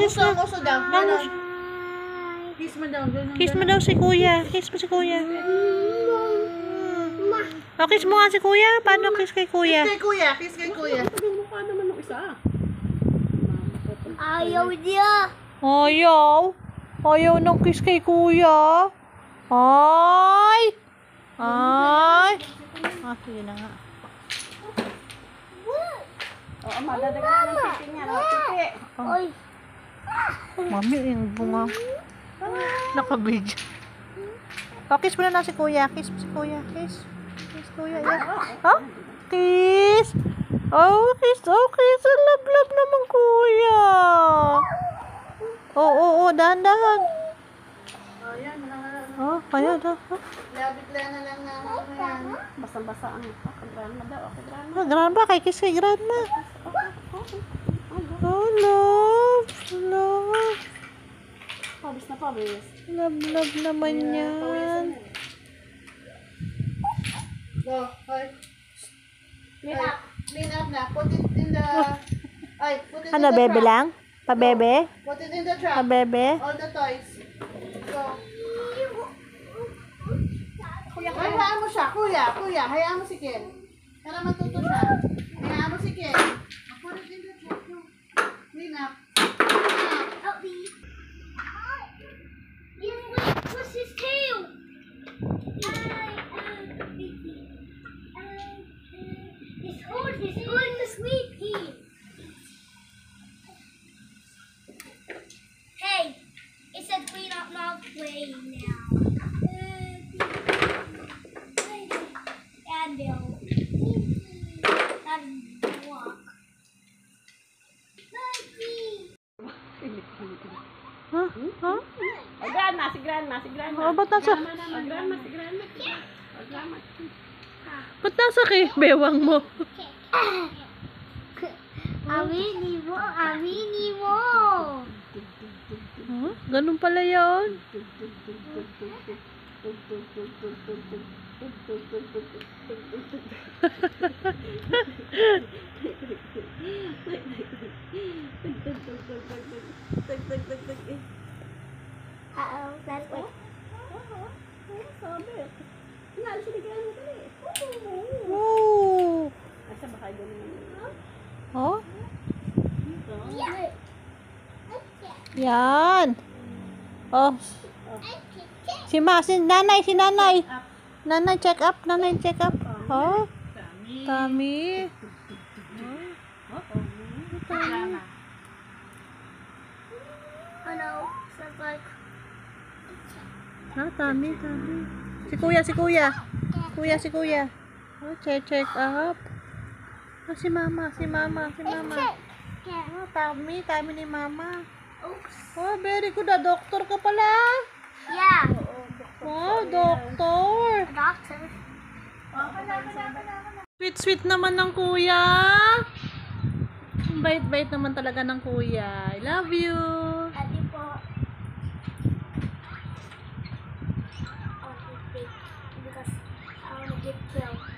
kiss mo. Kiss mo daw. Kiss mo daw si kuya. Kiss mo si kuya. O, kiss mo nga si kuya. Paano kiss kay kuya? Kiss kay kuya. Mukha naman ng isa. Ayaw niya. Ayaw ng kiss kay kuya. Ay! Sige na nga. Oo, madadagan ng pipi niya. Pipi. Oy. Mami, yung bunga. Nakabidyo. O, kiss mo na si kuya. Kiss mo si kuya. Kiss. Kiss kuya. Yan. Ha? Kiss. Oh, kiss. Oh, kiss. Love naman kuya. Oo, dahan-dahan. Oh, kaya daw. Labit-la na lang na yan. Basang-basa ang grandma daw. Grandma, kay kiss kay grandma. Oh, love. Pabis na pabis. Love naman yan. Go, hoy. Clean up na. Put it in the... put it in Ano, the bebe trap. lang? Pa-bebe? Put it in the trap. Pa-bebe? All the toys. Go. Hayaan mo siya, kuya. Hayaan mo si Ken. Para matuto siya. Hayaan mo si Ken. Put it in the trap. Go. Clean up. What's his tail? He's going to sleep here. Hey, it said clean up, not play now. And they'll walk. Ha? Si grandma. Oh, ba't nasa... Grandma. Ba't nasa kay bewang mo? Amini mo. Huh? Ganun pala yun. Uh-oh, that's what. Wow! Oh? Yan. Oh. Si nanay. Nanay, check up. Oh. Tummy. Oh no, sounds like. Ha, tummy. Si kuya. Oh, check up. Oh, si mama. Oh, tummy ni mama. Oops. Oh, very good. Doktor ka pala. Yeah. Oh, doktor. A doctor. Sweet naman ng kuya. Bait naman talaga ng kuya. I love you. Adi po. Okay, because I want to get killed.